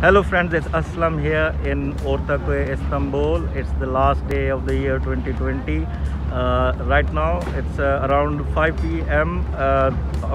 Hello friends, it's Aslam here in Ortakoy, Istanbul. It's the last day of the year 2020. Right now it's around 5 p.m.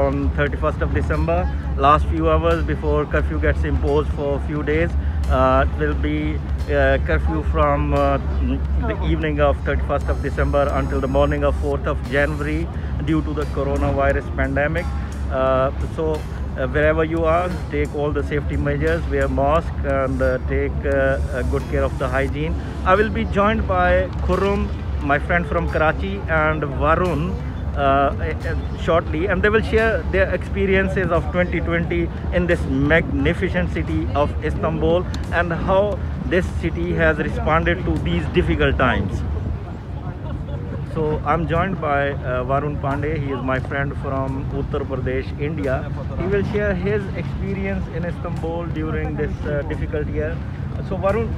On 31st of December. Last few hours before curfew gets imposed for a few days. It will be curfew from the evening of 31st of December until the morning of 4th of January due to the coronavirus pandemic. Wherever you are, take all the safety measures, wear mask and take good care of the hygiene. I will be joined by Khurrum, my friend from Karachi, and Varun shortly, and they will share their experiences of 2020 in this magnificent city of Istanbul and how this city has responded to these difficult times. So I'm joined by Varun Pandey. He is my friend from Uttar Pradesh, India. He will share his experience in Istanbul during this difficult year. So Varun,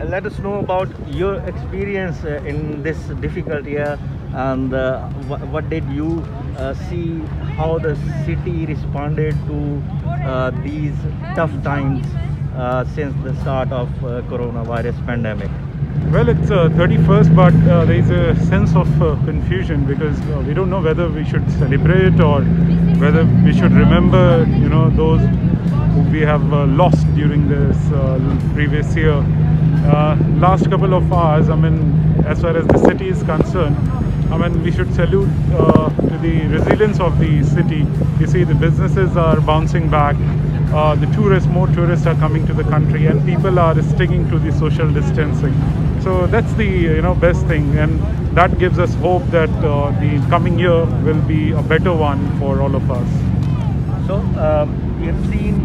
let us know about your experience in this difficult year, and what did you see, how the city responded to these tough times since the start of coronavirus pandemic. Well, it's 31st, but there is a sense of confusion because we don't know whether we should celebrate or whether we should remember, those who we have lost during this previous year. Last couple of hours, as far as the city is concerned, we should salute to the resilience of the city. You see, the businesses are bouncing back. More tourists are coming to the country, and people are sticking to the social distancing. So that's the best thing, and that gives us hope that the coming year will be a better one for all of us. So we have seen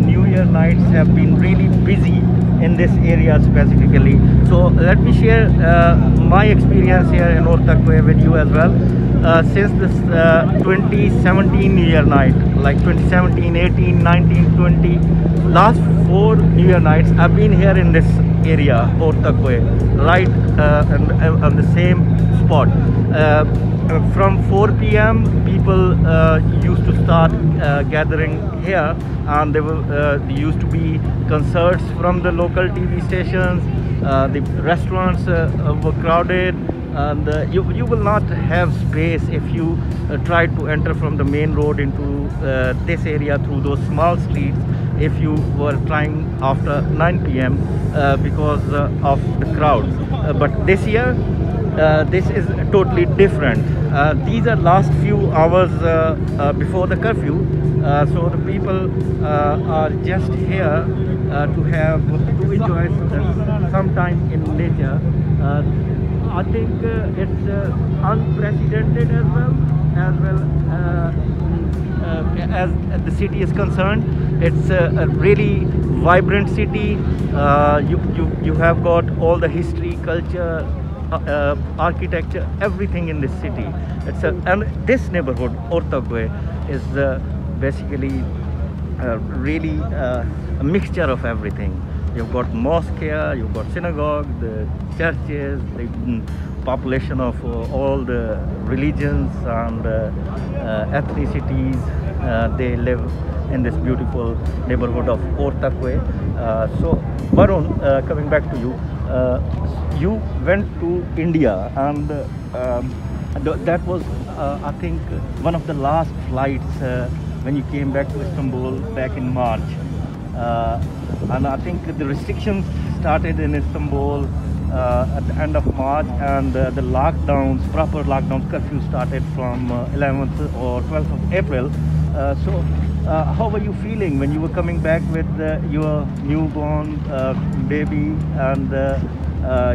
New Year nights have been really busy in this area specifically. So let me share my experience here in Ortakoy with you as well. Since this 2017 New Year night, like 2017, 18, 19, 20, last 4 New Year nights, I've been here in this area, Ortakoy, right on the same spot. From 4 p.m. people used to start gathering here, and there used to be concerts from the local TV stations. The restaurants were crowded, and you will not have space if you try to enter from the main road into this area through those small streets if you were trying after 9 p.m. Because of the crowds. But this year this is totally different. These are last few hours before the curfew, so the people are just here to enjoy some time in nature. I think it's unprecedented as the city is concerned. It's a really vibrant city. You have got all the history, culture, architecture, everything in this city. And this neighborhood, Ortakoy, is basically really a mixture of everything. You've got mosque here, you've got synagogue, the churches, the population of all the religions and ethnicities. They live in this beautiful neighborhood of Ortakoy. So Varun, coming back to you, you went to India, and that was I think one of the last flights when you came back to Istanbul back in March. And I think the restrictions started in Istanbul at the end of March, and the lockdowns, proper lockdowns, curfew started from 11th or 12th of April. So how were you feeling when you were coming back with your newborn baby and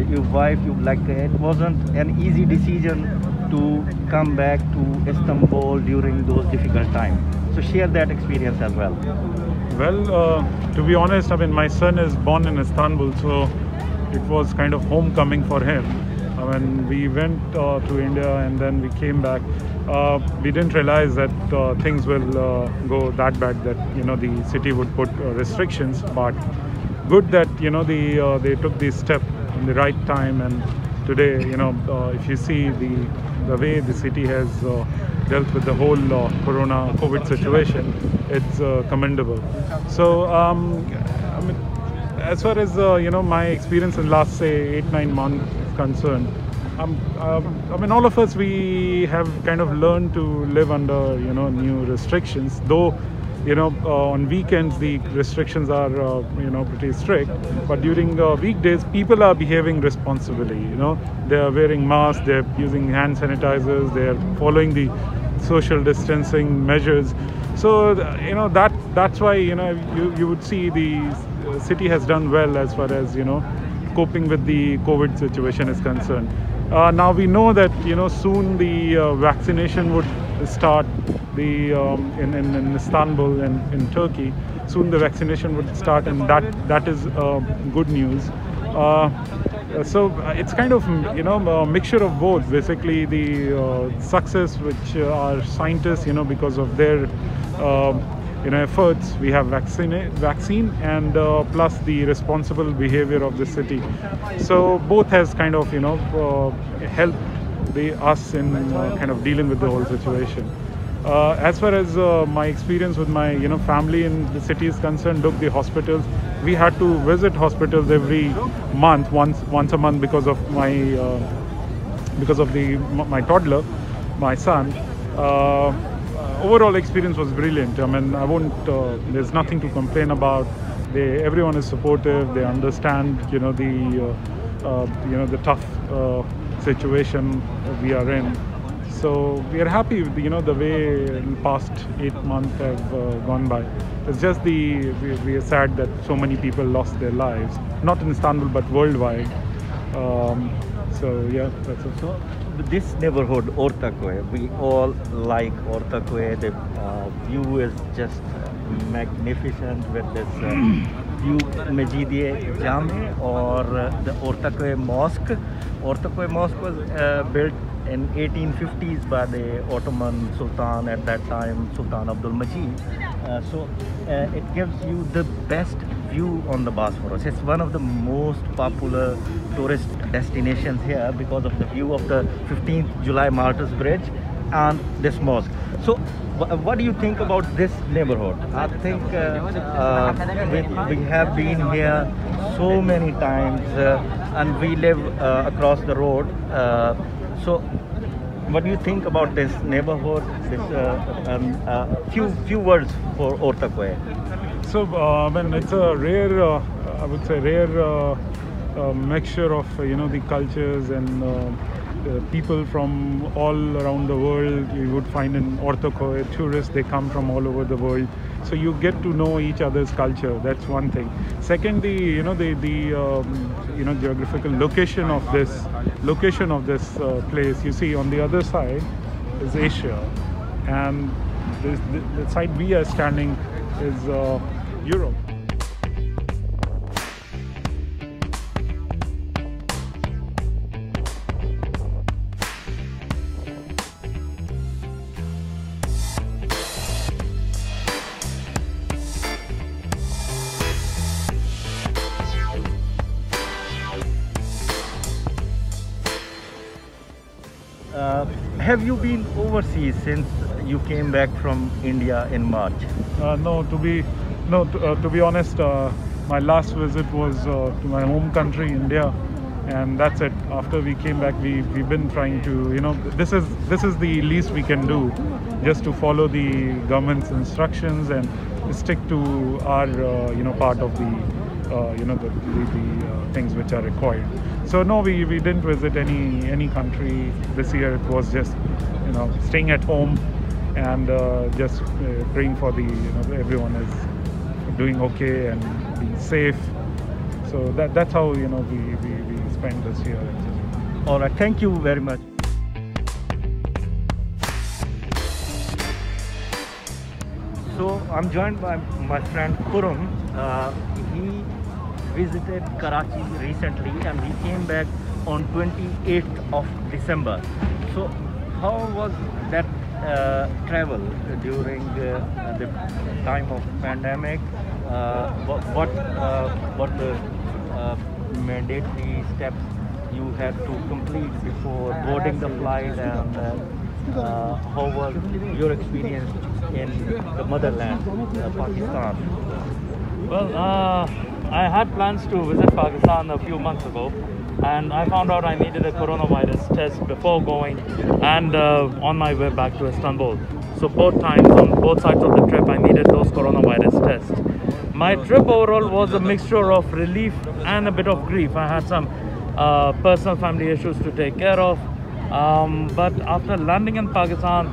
your wife? It wasn't an easy decision to come back to Istanbul during those difficult times. So share that experience as well. Well, to be honest, my son is born in Istanbul, so it was kind of homecoming for him. We went to India and then we came back. We didn't realize that things will go that bad, that the city would put restrictions. But good that they took this step in the right time. And today, if you see the way the city has dealt with the whole COVID situation. It's commendable. So I mean, as far as my experience in last say 8-9 months is concerned, I mean, all of us, we have kind of learned to live under new restrictions, though on weekends the restrictions are pretty strict, but during weekdays people are behaving responsibly. They are wearing masks, they're using hand sanitizers, they're following the social distancing measures. So that's why you would see the city has done well as far as coping with the COVID situation is concerned. Now we know that soon the vaccination would start. In Istanbul and in Turkey, soon the vaccination would start, and that is good news. So it's kind of a mixture of both. Basically, the success which our scientists, because of their efforts, we have vaccine, and plus the responsible behavior of the city. So both has kind of helped us in kind of dealing with the whole situation. As far as my experience with my family in the city is concerned, look, the hospitals, we had to visit hospitals every month, once a month, because of my my toddler, my son. Overall experience was brilliant. I mean, I won't. There's nothing to complain about. Everyone is supportive. They understand the tough situation we are in. So we are happy with the way the past 8 months have gone by. It's just we are sad that so many people lost their lives, not in Istanbul but worldwide. So yeah, that's it. So this neighborhood, Ortakoy, we all like Ortakoy. The view is just magnificent with this view, Mejidie Jame, or the Ortakoy Mosque. Ortakoy Mosque was built in 1850s by the Ottoman Sultan at that time, Sultan Abdul Majid. So it gives you the best view on the Bosphorus. It's one of the most popular tourist destinations here because of the view of the 15th July Martyrs Bridge and this mosque. So what do you think about this neighborhood? I think we have been here so many times, and we live across the road. So what do you think about this neighborhood? This few words for Ortakoy. So I mean, it's a rare, I would say, rare mixture of the cultures and people from all around the world. You would find in Ortakoy tourists, they come from all over the world, so you get to know each other's culture. That's one thing. Secondly, the geographical location of this place. You see, on the other side is Asia, and the side we are standing is Europe. Have you been overseas since you came back from India in March? No, to be honest, my last visit was to my home country, India, and that's it. After we came back, we've been trying to, this is the least we can do, just to follow the government's instructions and stick to our part of the the things which are required. So no, we didn't visit any country this year. It was just staying at home and just praying for everyone is doing okay and being safe. So that's how we spent this year actually. All right, thank you very much. So I'm joined by my friend Kurum. He visited Karachi recently and he came back on 28th of December. So how was that travel during the time of pandemic? What the mandatory steps you had to complete before boarding the flight, and How was your experience in the motherland, Pakistan? Well, I had plans to visit Pakistan a few months ago, and I found out I needed a coronavirus test before going and on my way back to Istanbul. So both times, on both sides of the trip, I needed those coronavirus tests. My trip overall was a mixture of relief and a bit of grief. I had some personal family issues to take care of, but after landing in Pakistan,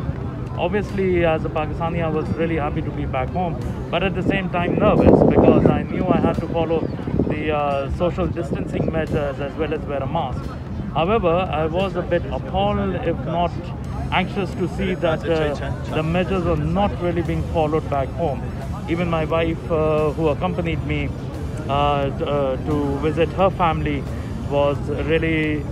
obviously as a Pakistani I was really happy to be back home, but at the same time nervous because I knew I had to follow the social distancing measures as well as wear a mask. However, I was a bit appalled, if not anxious, to see that the measures are not really being followed back home. Even my wife, who accompanied me to visit her family, was really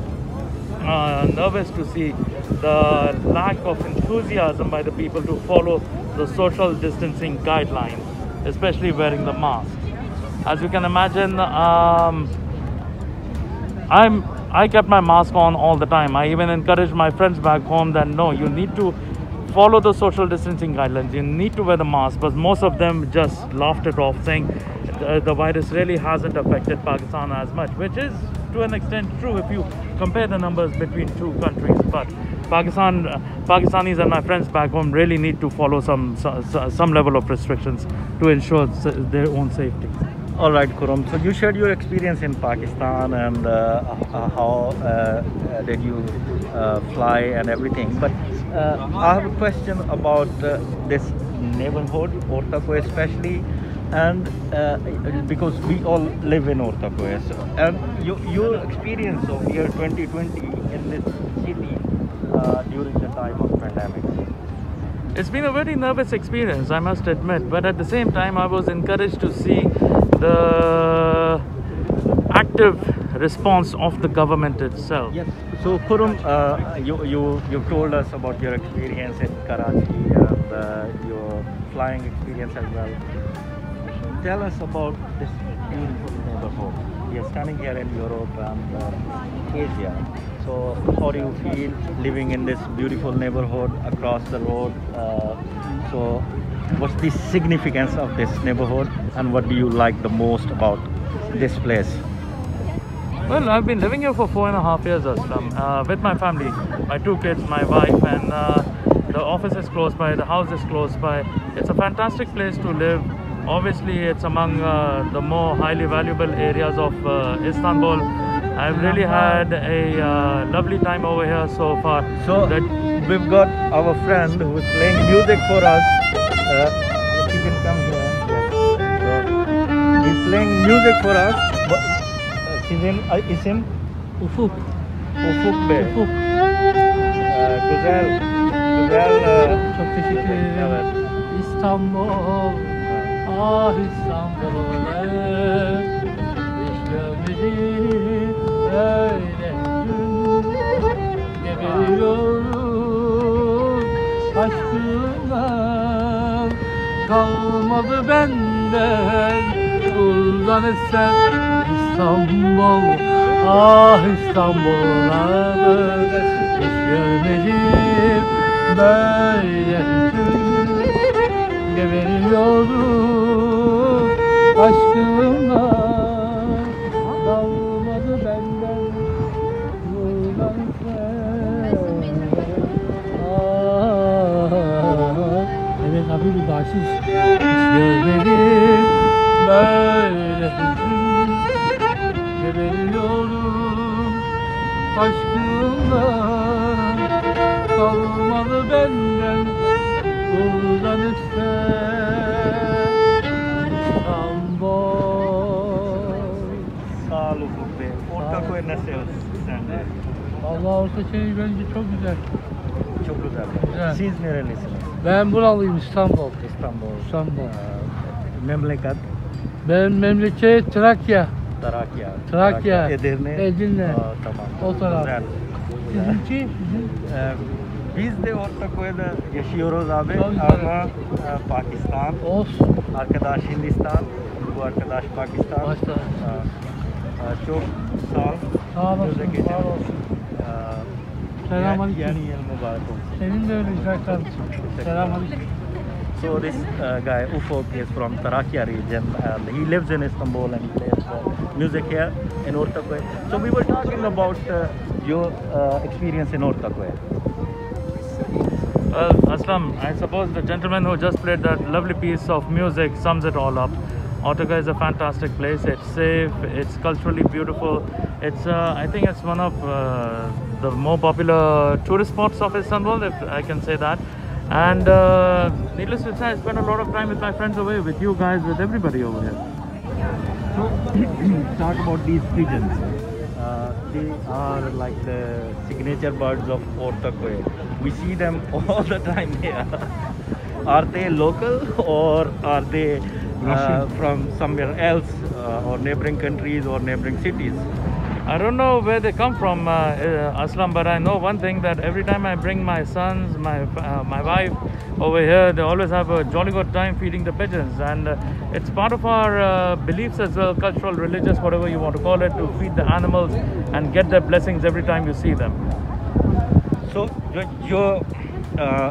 nervous to see the lack of enthusiasm by the people to follow the social distancing guidelines, especially wearing the mask. As you can imagine, I kept my mask on all the time. I even encouraged my friends back home that no, you need to follow the social distancing guidelines, you need to wear the mask, but most of them just laughed it off, saying the virus really hasn't affected Pakistan as much, which is to an extent true if you compare the numbers between two countries. But Pakistanis and my friends back home really need to follow some level of restrictions to ensure their own safety. All right, Khurram. So you shared your experience in Pakistan and how did you fly and everything. But I have a question about this neighborhood, Ortakoy especially, and because we all live in Ortakoy. So, and your experience of year 2020 in this city during the time of pandemic. It's been a very nervous experience, I must admit, but at the same time I was encouraged to see the active response of the government itself. Yes. So Khurram, you told us about your experience in Karachi and your flying experience as well. Tell us about this beautiful neighborhood. We are standing here in Europe and Asia. So how do you feel living in this beautiful neighborhood across the road? So what's the significance of this neighborhood and what do you like the most about this place? Well, I've been living here for 4.5 years, Aslam, with my family, my 2 kids, my wife, and the office is close by, the house is close by. It's a fantastic place to live. Obviously, it's among the more highly valuable areas of Istanbul. I've really had a lovely time over here so far. So we've got our friend who is playing music for us. You can come here. Yes. So he's playing music for us. İsim Ufuk. Ufuk Bey. Ufuk. Güzel Çok teşekkür ederim. Evet. İstanbul, ah İstanbul, hiç görmedim öyle gün. Geberiyorum aşkından, kalmadı benden buradan eser. İstanbul, ah İstanbul, hiç görmedim böyle gün. Geberiyorum aşkından, kalmadı benden buradan eser. Evet abi, bir bahşiş. Hiç görmedim böyle hüzün. Geberiyorum aşkından, kalmadı benden buradan eser. İstanbul. Sağ ol Ufuk Bey. Ortakoy nasıl sende? Allah Ortaköy bence çok güzel. Çok güzel. Güzel. Siz nerelisiniz? Ben buralıyım, İstanbul. İstanbul. İstanbul. Memleket? Ben memleket Trakya. Trakya. Edirne. Tamam. O taraf. Güzel. Sizinki? Biz de Ortakoy'da yaşıyoruz abi Tabii, ama Pakistan, Olsun. arkadaş Hindistan, bu arkadaş Pakistan. Başta. Çok sağ ol. Sağ olasın, Bize geçen, sağ olasın. Selamünaleyküm. Yeni yıl mübarek olsun. Senin de öyle güzel kardeşim. Selamünaleyküm. So this guy Ufuk is from Trakya region and he lives in Istanbul and he plays music here in Ortakoy. So we were talking about your experience in Ortakoy. Well, Aslam, I suppose the gentleman who just played that lovely piece of music sums it all up. Ortakoy is a fantastic place. It's safe. It's culturally beautiful. It's I think it's one of the more popular tourist spots of Istanbul, if I can say that. And needless to say, I spent a lot of time with my friends over here, with you guys, with everybody over here. So talk about these pigeons. They are like the signature birds of Ortakoy. We see them all the time here. Are they local or are they from somewhere else or neighboring countries or neighboring cities? I don't know where they come from, Aslam, but I know one thing, that every time I bring my sons, my wife over here, they always have a jolly good time feeding the pigeons. And it's part of our beliefs as well, cultural, religious, whatever you want to call it, to feed the animals and get their blessings every time you see them. So your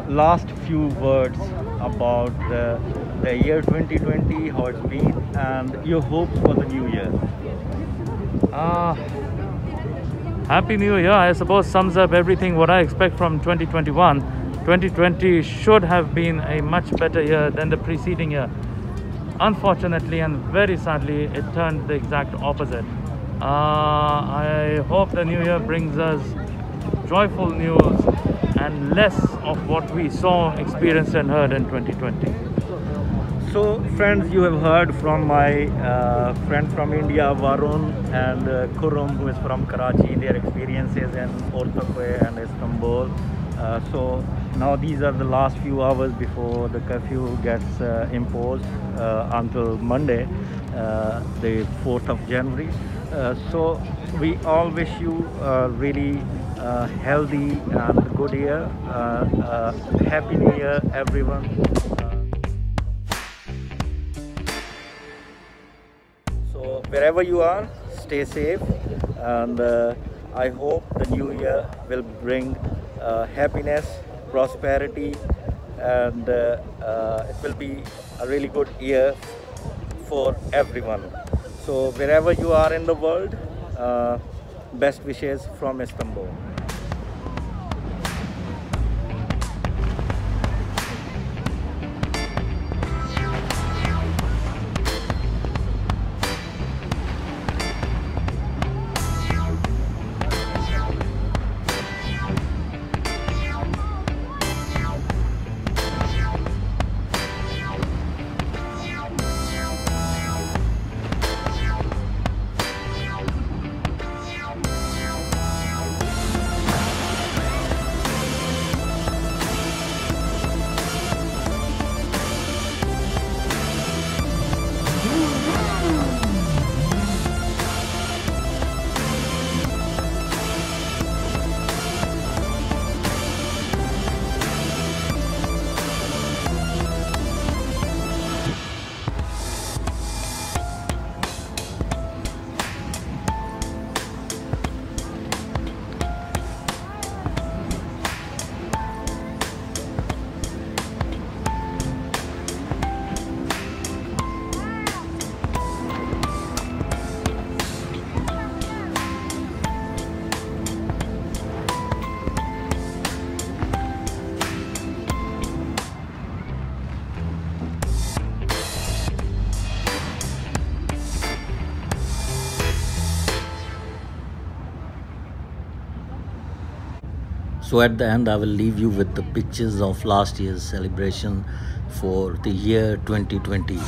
last few words about the year 2020, how it's been, and your hopes for the new year. Happy New Year, I suppose, sums up everything what I expect from 2021. 2020 should have been a much better year than the preceding year. Unfortunately and very sadly, it turned the exact opposite. I hope the new year brings us joyful news and less of what we saw, experienced and heard in 2020. So friends, you have heard from my friend from India, Varun, and Kurum, who is from Karachi, their experiences in Ortakoy and Istanbul. So now these are the last few hours before the curfew gets imposed until Monday, the 4th of January. So we all wish you a really healthy and good year. Happy New Year, everyone. So wherever you are, stay safe, and I hope the new year will bring happiness, prosperity, and it will be a really good year for everyone. So wherever you are in the world, best wishes from Istanbul. So at the end, I will leave you with the pictures of last year's celebration for the year 2020.